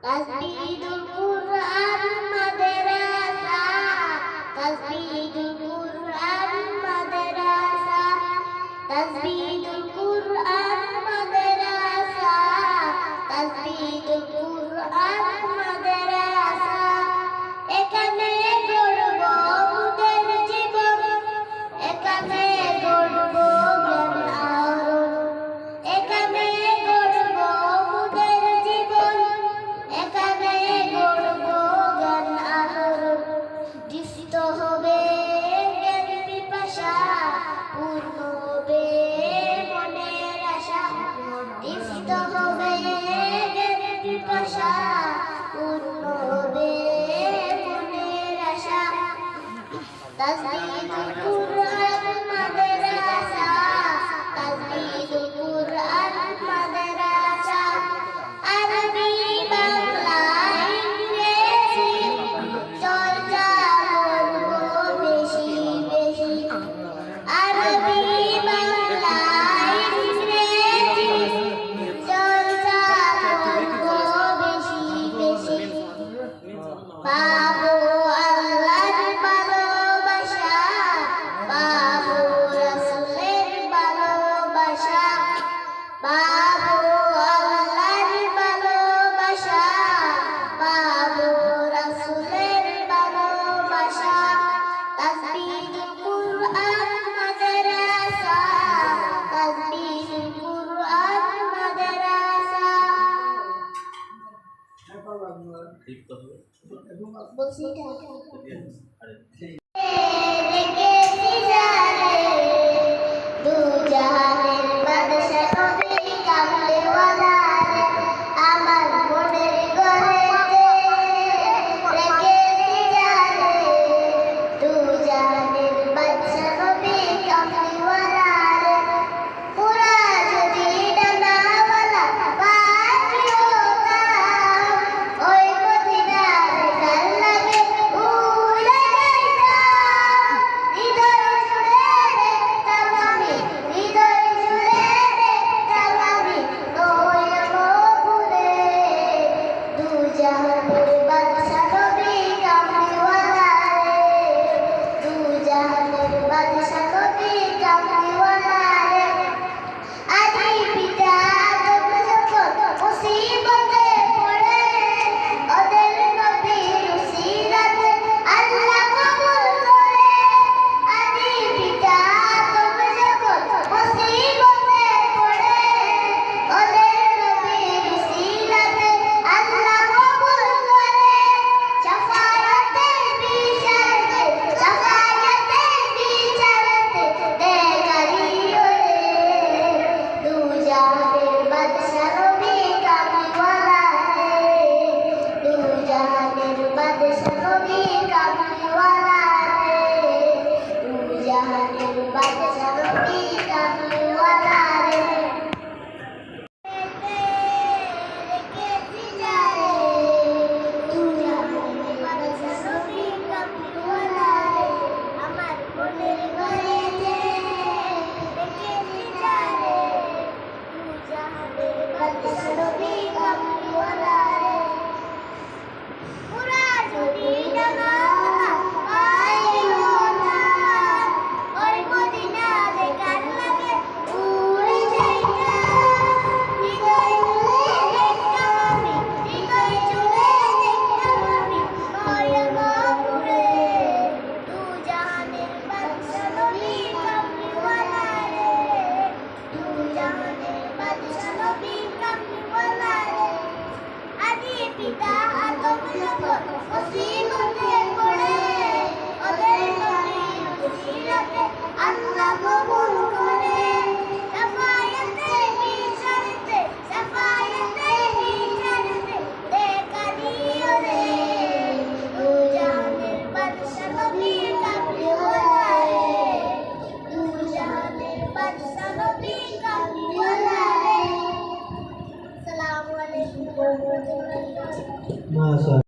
Tasbihul Quran Madrasah, Tasbihul Quran Madrasah, Tasbihul Quran Madrasah, Tasbihul Quran Madrasah. এখানে গড়ব মুদের জীবন, এখানে গড়ব জ্ঞান আহরণ, এখানে গড়ব মুদের জীবন, এখানে গড়ব জ্ঞান আহরণ। দৃষ্ট হবে জ্ঞান পিপাসা, পূর্ণ হবে মনের আশা। দৃষ্ট হবে জ্ঞান পিপাসা, পূর্ণ হবে মনের আশা। তাসবিহুল কুরআন মাদ্রাসা, তাসবিহুল কুরআন মাদ্রাসা। আরবি বাংলা ইংরেজি চর্চা করব বেশি বেশি। আরবি বাংলা ইংরেজি চর্চা করব বেশি বেশি। পাবো আল্লাহর ভালোবাসা, পাবো রাসূলের ভালোবাসা, পাবো আল্লাহর ভালোবাসা, পাবো রাসূলের ভালোবাসা। তাসবিহুল কুরআন মাদ্রাসা, তাসবিহুল কুরআন মাদ্রাসা। বলছি রেখেছি জানে দু জাহানের বাদশা নবী কামলিওয়ালা রে, আমার মনের ঘরেতে রেখেছি জানে দু জাহানের বাদশা নবী কামলিওয়ালা রে। পুরা যদি ডানাওয়ালা পাখি হতাম, ওই মদিনার গান লাগে উড়ে যাইতাম। হৃদয় জুড়ে দেখতাম আমি, হৃদয় জুড়ে দেখতাম আমি নয়ন ভরে দু জাহানের বাদশা নবী কামলিওয়ালা রে, দু জাহানের বাদশা নবী কামলিওয়ালা রে। আদি পিতা আদম যখন মুসিবতে পড়ে, ওদের নবীর উসিলাতে আল্লাহ কবুল করে। আদি পিতা আদম যখন মুসিবতে পড়ে, ওদের নবীর উসিলাতে আল্লাহ কবুল করে। শাফায়াতে বিচারতে, শাফায়াতে বিচারতে দেখারিও রে দু জাহানের বাদশা নবী কামলিওয়ালা রে, দু জাহানের বাদশা নবী কামলিওয়ালা রে, দু জাহানের বাদশা নবী কামলিওয়ালা রে। রেখেছি জানে দু জাহানের বাদশা নবী কামলিওয়ালা রে, আমার মনের ঘরেতে রেখেছি জানে দু জাহানের বাদশা নবী কামলিওয়ালা রে। পুরা যদি ডানাওয়ালা পাখি হতাম, ওই মদিনার গান লাগে উড়ে যাইতাম। হৃদয় জুড়ে দেখতাম আমি, হৃদয় জুড়ে দেখতাম আমি নয়ন ভরে দু জাহানের বাদশা নবী কামলিওয়ালা রে, দু জাহানের বাদশা নবী কামলিওয়ালা রে। আদি পিতা আদম যখন মুসিবতে পড়ে, ওদের নবীর উসিলাতে আল্লাহ কবুল করে। শাফায়াতে বিচারতে, শাফায়াতে বিচারতে দেখা দিও রে দু জাহানের বাদশা নবী কামলিওয়ালা রে, দু জাহানের বাদশা নবী কামলিওয়ালা রে। আসসালামু আলাইকুম ওয়া রাহমাতুল্লাহি ওয়া বারাকাতুহু।